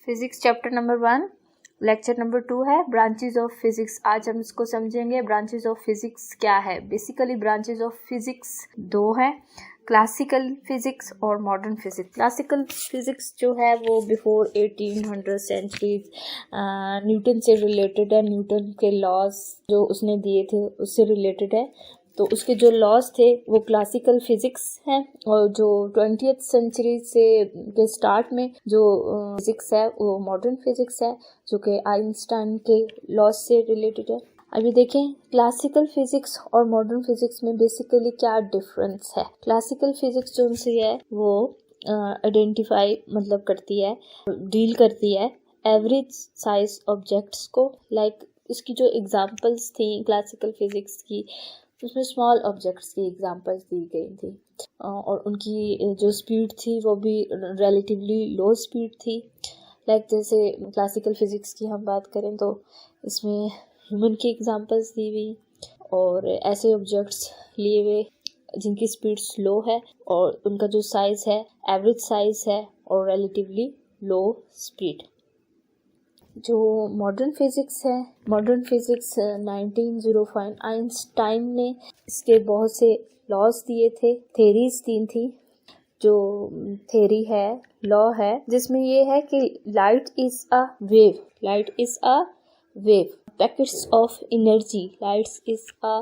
Physics chapter number 1 lecture number 2 है branches of physics. आज हम इसको समझेंगे ब्रांचेस ऑफ फिजिक्स क्या है। बेसिकली ब्रांचेस ऑफ फिजिक्स दो हैं, क्लासिकल फिजिक्स और मॉडर्न फिजिक्स। क्लासिकल फिजिक्स जो है वो बिफोर 1800 सेंचुरीज न्यूटन से रिलेटेड है। न्यूटन के लॉज जो उसने दिए थे उससे रिलेटेड है, तो उसके जो लॉज थे वो क्लासिकल फिजिक्स हैं। और जो 20th सेंचुरी से के स्टार्ट में जो फिजिक्स है वो मॉडर्न फिजिक्स है, जो कि आइंस्टाइन के लॉज से रिलेटेड है। अभी देखें क्लासिकल फिजिक्स और मॉडर्न फिजिक्स में बेसिकली क्या डिफरेंस है। क्लासिकल फिजिक्स जो उनसे है वो आइडेंटिफाई मतलब करती है, डील करती है एवरेज साइज ऑब्जेक्ट्स को। लाइक इसकी जो एग्जांपल्स थी क्लासिकल फिजिक्स की, उसमें स्मॉल ऑब्जेक्ट्स की एग्जांपल्स दी गई थी और उनकी जो स्पीड थी वो भी रिलेटिवली लो स्पीड थी। लाइक जैसे क्लासिकल फिजिक्स की हम बात करें तो इसमें ह्यूमन की एग्जांपल्स दी हुई और ऐसे ऑब्जेक्ट्स लिए हुए जिनकी स्पीड स्लो है और उनका जो साइज है एवरेज साइज है और रिलेटिवली लो स्पीड। जो मॉडर्न फिजिक्स है, मॉडर्न फिजिक्स 1905 आइंस्टाइन ने इसके बहुत से लॉज दिए थे, थेरीज दी थी। जो थेरी है, लॉ है, जिसमें ये है कि light is a wave, light is a wave, packets of energy, light is a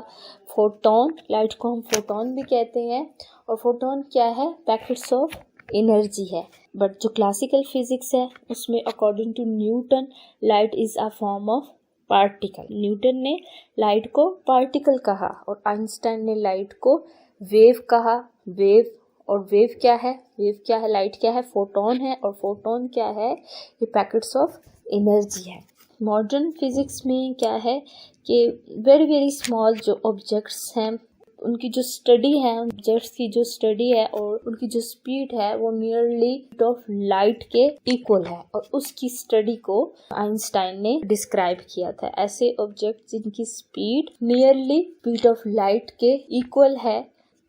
photon, light को हम फोटोन भी कहते हैं और फोटोन क्या है, पैकेट्स ऑफ एनर्जी है। बट जो क्लासिकल फिजिक्स है उसमें according to Newton light is a form of particle. Newton ने लाइट को पार्टिकल कहा और आइंस्टाइन ने लाइट को वेव कहा। वेव और वेव क्या है, वेव क्या है, लाइट क्या है, फोटोन है और फोटोन क्या है, ये पैकेट्स ऑफ एनर्जी है। मॉडर्न फिजिक्स में क्या है कि वेरी वेरी स्मॉल जो ऑब्जेक्ट्स हैं उनकी जो स्टडी है, ऑब्जेक्ट्स की जो स्टडी है और उनकी जो स्पीड है वो नियरली ऑफ लाइट के इक्वल है और उसकी स्टडी को आइंस्टाइन ने डिस्क्राइब किया था। ऐसे ऑब्जेक्ट जिनकी speed nearly speed of light के इक्वल है,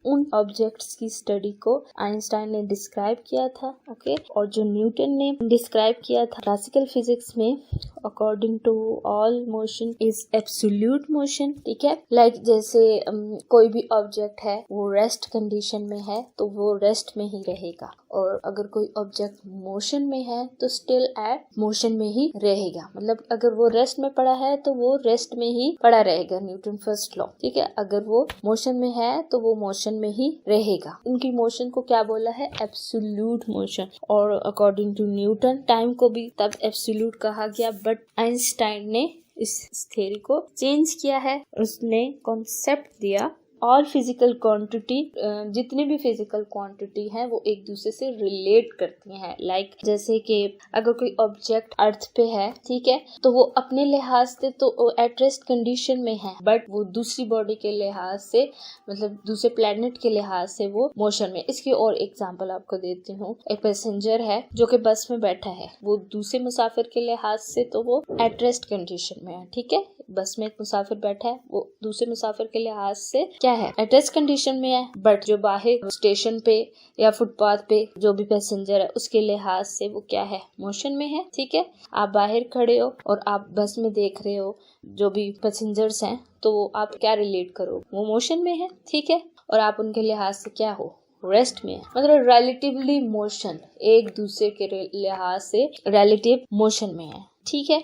उन ऑब्जेक्ट्स की स्टडी को आइंस्टाइन ने डिस्क्राइब किया था। ओके, और जो न्यूटन ने डिस्क्राइब किया था क्लासिकल फिजिक्स में, according to all motion is absolute motion. ठीक है, लाइक जैसे कोई भी ऑब्जेक्ट है वो रेस्ट कंडीशन में है तो वो रेस्ट में ही रहेगा और अगर कोई ऑब्जेक्ट मोशन में है तो स्टिल एट मोशन में ही रहेगा। मतलब अगर वो रेस्ट में पड़ा है तो वो रेस्ट में ही पड़ा रहेगा, न्यूटन फर्स्ट लॉ। ठीक है, अगर वो मोशन में है तो वो मोशन में ही रहेगा। उनकी मोशन को क्या बोला है, एब्सोल्यूट मोशन। और अकॉर्डिंग टू न्यूटन टाइम को भी तब एब्सोल्यूट कहा गया, बट आइंस्टाइन ने इस थ्योरी को चेंज किया है। उसने कॉन्सेप्ट दिया ऑल फिजिकल क्वांटिटी, जितने भी फिजिकल क्वांटिटी हैं वो एक दूसरे से रिलेट करती हैं। लाइक जैसे कि अगर कोई ऑब्जेक्ट अर्थ पे है, ठीक है, तो वो अपने लिहाज से तो एट रेस्ट कंडीशन में है, बट वो दूसरी बॉडी के लिहाज से, मतलब दूसरे प्लेनेट के लिहाज से वो मोशन में। इसकी और एग्जांपल आपको देती हूँ। एक पैसेंजर है जो कि बस में बैठा है, वो दूसरे मुसाफिर के लिहाज से तो वो एट रेस्ट कंडीशन में है। ठीक है, बस में एक मुसाफिर बैठा है, वो दूसरे मुसाफिर के लिहाज से क्या है, एट रेस्ट कंडीशन में है, बट जो बाहर स्टेशन पे या फुटपाथ पे जो भी पैसेंजर है उसके लिहाज से वो क्या है, मोशन में है। ठीक है, आप बाहर खड़े हो और आप बस में देख रहे हो जो भी पैसेंजर्स हैं, तो आप क्या रिलेट करो, वो मोशन में है। ठीक है, और आप उनके लिहाज से क्या हो, रेस्ट में है। मतलब रिलेटिवली मोशन, एक दूसरे के लिहाज से रिलेटिव मोशन में है। ठीक है,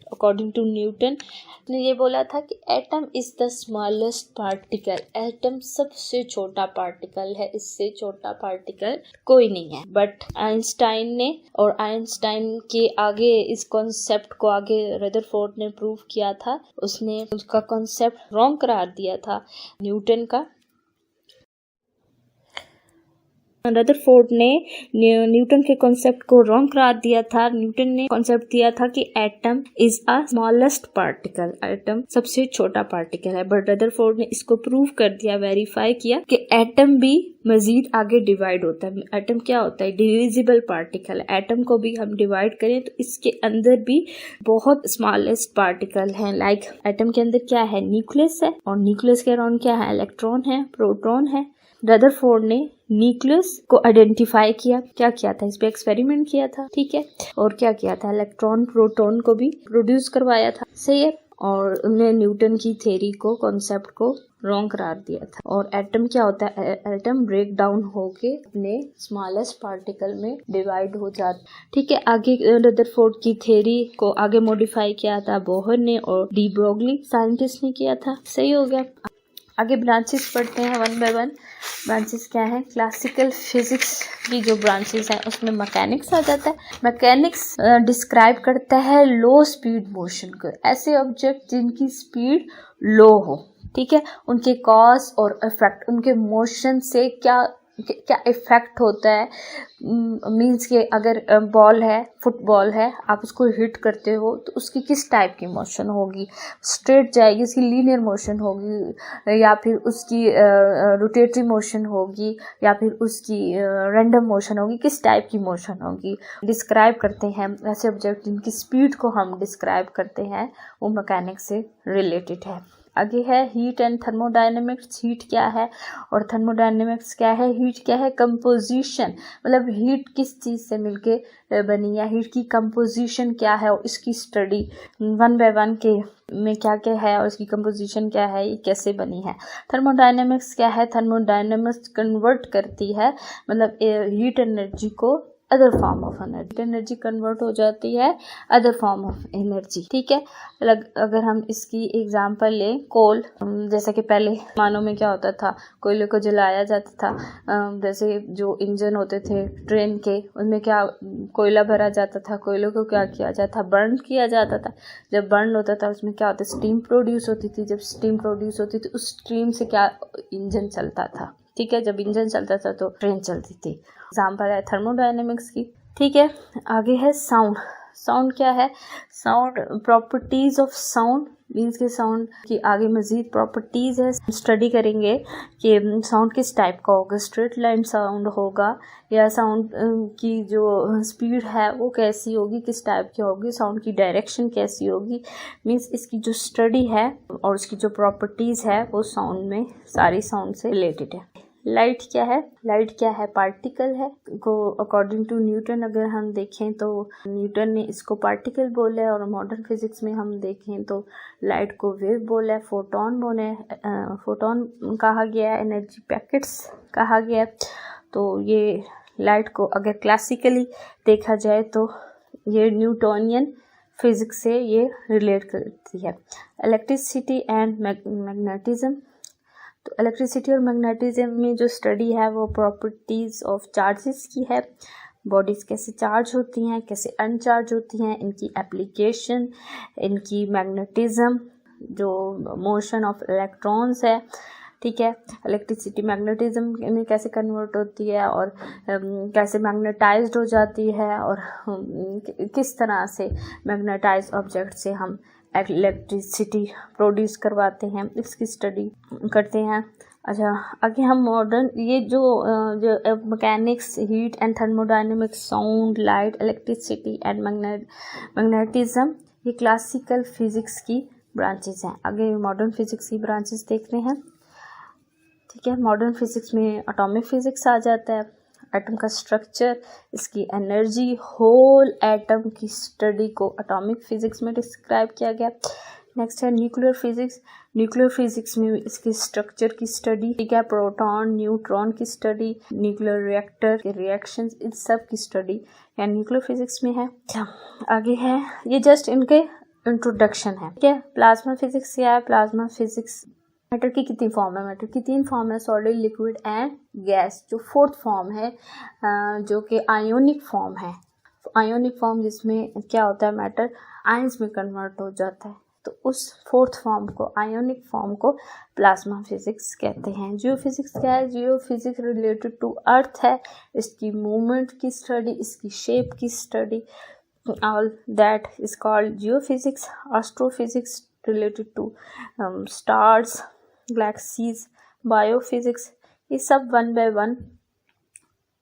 अकॉर्डिंग टू न्यूटन ने ये बोला था कि atom is the smallest particle, atom सबसे छोटा पार्टिकल है, इससे छोटा पार्टिकल कोई नहीं है। बट आइंस्टाइन ने, और आइंस्टाइन के आगे इस कॉन्सेप्ट को आगे रदरफोर्ड ने प्रूव किया था, उसने उसका कॉन्सेप्ट रॉन्ग करार दिया था न्यूटन का। रदरफोर्ड ने न्यूटन के कॉन्सेप्ट को रॉन्ग करार दिया था। न्यूटन ने कॉन्सेप्ट दिया था कि atom is a smallest particle, atom सबसे छोटा पार्टिकल है, बट रदरफोर्ड ने इसको प्रूव कर दिया, वेरीफाई किया कि एटम भी मजीद आगे डिवाइड होता है। एटम क्या होता है, डिविजिबल पार्टिकल है। एटम को भी हम डिवाइड करें तो इसके अंदर भी बहुत स्मॉलेस्ट पार्टिकल हैं। लाइक एटम के अंदर क्या है, न्यूक्लियस है और न्यूक्लियस के अराउंड क्या है, इलेक्ट्रॉन है, प्रोटॉन है। रदरफोर्ड ने न्यूक्लियस को आइडेंटिफाई किया। क्या किया था? इस पे एक्सपेरिमेंट किया था, ठीक है। और क्या किया था? इलेक्ट्रॉन प्रोटॉन को भी प्रोड्यूस करवाया था, सही है। और उन्हें न्यूटन की थ्योरी को, कॉन्सेप्ट को रॉन्ग करार दिया था। और एटम क्या होता है? एटम ब्रेक डाउन होके अपने स्मॉलेस्ट पार्टिकल में डिवाइड हो जाता, ठीक है। आगे रदरफोर्ड की थ्योरी को आगे मॉडिफाई किया था बोहर ने और डी ब्रोगली साइंटिस्ट ने किया था, सही हो गया। आगे ब्रांचेस पढ़ते हैं वन बाय वन। ब्रांचेस क्या है? क्लासिकल फिजिक्स की जो ब्रांचेस हैं उसमें मैकेनिक्स आ जाता है। मैकेनिक्स डिस्क्राइब करता है लो स्पीड मोशन को, ऐसे ऑब्जेक्ट जिनकी स्पीड लो हो, ठीक है। उनके कॉज और इफेक्ट, उनके मोशन से क्या क्या इफेक्ट होता है। मींस के अगर बॉल है, फुटबॉल है, आप उसको हिट करते हो तो उसकी किस टाइप की मोशन होगी? स्ट्रेट जाएगी, उसकी लीनियर मोशन होगी, या फिर उसकी रोटेटरी मोशन होगी, या फिर उसकी रैंडम मोशन होगी, किस टाइप की मोशन होगी? डिस्क्राइब करते हैं ऐसे ऑब्जेक्ट जिनकी स्पीड को हम डिस्क्राइब करते हैं, वो मैकेनिक्स से रिलेटेड है। आगे है हीट एंड थर्मोडायनेमिक्स। हीट क्या है और थर्मोडायनेमिक्स क्या है? हीट क्या है? कंपोजिशन, मतलब हीट किस चीज़ से मिलके बनी है, हीट की कंपोजिशन क्या है और इसकी स्टडी वन बाय वन के में क्या क्या है और इसकी कंपोजिशन क्या है, ये कैसे बनी है। थर्मोडायनेमिक्स क्या है? थर्मोडायनेमिक्स कन्वर्ट करती है, मतलब हीट एनर्जी को other form of energy, energy convert हो जाती है अदर फॉर्म ऑफ एनर्जी, ठीक है। अगर हम इसकी एग्जांपल लें, कोल, जैसा कि पहले मानों में क्या होता था, कोयले को जलाया जाता था। जैसे जो इंजन होते थे ट्रेन के, उनमें क्या कोयला भरा जाता था, कोयले को क्या किया जाता था? बर्न किया जाता था। जब बर्न होता था उसमें क्या होता? स्टीम प्रोड्यूस होती थी। जब स्टीम प्रोड्यूस होती थी उस स्टीम से क्या इंजन चलता था, ठीक है। जब इंजन चलता था तो ट्रेन चलती थी। एग्जाम्पल है थर्मोडायनेमिक्स की, ठीक है। आगे है साउंड। साउंड क्या है? Sound, properties of sound, means के साउंड की आगे मजीद प्रॉपर्टीज है, स्टडी करेंगे कि साउंड किस टाइप का होगा। स्ट्रेट लाइन साउंड होगा या साउंड की जो स्पीड है वो कैसी होगी, किस टाइप की होगी, साउंड की डायरेक्शन कैसी होगी। मीन्स इसकी जो स्टडी है और इसकी जो प्रॉपर्टीज है वो साउंड में, सारी साउंड से रिलेटेड है। लाइट क्या है? लाइट क्या है? पार्टिकल है को अकॉर्डिंग टू न्यूटन अगर हम देखें तो न्यूटन ने इसको पार्टिकल बोला है, और मॉडर्न फिजिक्स में हम देखें तो लाइट को वेव बोला है, फोटोन कहा गया है, एनर्जी पैकेट्स कहा गया है। तो ये लाइट को अगर क्लासिकली देखा जाए तो ये न्यूटोनियन फिजिक्स से ये रिलेट करती है। इलेक्ट्रिसिटी एंड मैग्नेटिज्म, तो इलेक्ट्रिसिटी और मैग्नेटिज्म में जो स्टडी है वो प्रॉपर्टीज ऑफ चार्जेस की है। बॉडीज़ कैसे चार्ज होती हैं, कैसे अनचार्ज होती हैं, इनकी एप्लीकेशन, इनकी मैग्नेटिज्म, जो मोशन ऑफ इलेक्ट्रॉन्स है, ठीक है। इलेक्ट्रिसिटी मैग्नेटिज्म में कैसे कन्वर्ट होती है और कैसे मैग्नेटाइज्ड हो जाती है, और किस तरह से मैग्नेटाइज्ड ऑब्जेक्ट से हम इलेक्ट्रिसिटी प्रोड्यूस करवाते हैं, इसकी स्टडी करते हैं। अच्छा, आगे हम मॉडर्न ये जो mechanics, heat and thermodynamics, sound, light, electricity and magnetism, ये क्लासिकल फिजिक्स की ब्रांचेस हैं। आगे मॉडर्न फिजिक्स की ब्रांचेस देख रहे हैं, ठीक है। मॉडर्न फिजिक्स में एटॉमिक फिजिक्स आ जाता है, एटम का स्ट्रक्चर, इसकी एनर्जी, होल एटम की स्टडी को एटॉमिक फिजिक्स में डिस्क्राइब किया गया। नेक्स्ट है न्यूक्लियर फिजिक्स। न्यूक्लियर फिजिक्स में इसकी स्ट्रक्चर की स्टडी, ठीक है, प्रोटॉन, न्यूट्रॉन की स्टडी, न्यूक्लियर रिएक्टर के रिएक्शंस, इन सब की स्टडी या न्यूक्लियर फिजिक्स में है। आगे है, ये जस्ट इनके इंट्रोडक्शन है, ठीक है। प्लाज्मा फिजिक्स क्या है? प्लाज्मा फिजिक्स, मैटर की कितनी फॉर्म है? मैटर की 3 फॉर्म है, सॉलिड, लिक्विड एंड गैस। जो 4th फॉर्म है जो कि आयोनिक फॉर्म है। आयोनिक फॉर्म जिसमें क्या होता है, मैटर आयंस में कन्वर्ट हो जाता है, तो उस 4th फॉर्म को, आयोनिक फॉर्म को प्लाज्मा फिजिक्स कहते हैं। जियो फिजिक्स क्या है? Geophysics related to earth है, इसकी मूवमेंट की स्टडी, इसकी शेप की स्टडी, all that is called geophysics. Astrophysics related to stars, galaxies, biophysics, ये सब वन बाय वन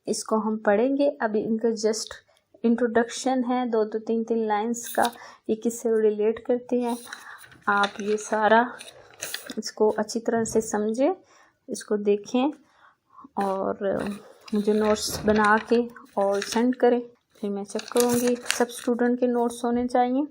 इसको हम पढ़ेंगे। अभी इनका जस्ट इंट्रोडक्शन है, 2-3 लाइंस का, ये किससे रिलेट करते हैं। आप ये सारा इसको अच्छी तरह से समझें, इसको देखें और मुझे नोट्स बना के और सेंड करें, फिर मैं चेक करूँगी। सब स्टूडेंट के नोट्स होने चाहिए।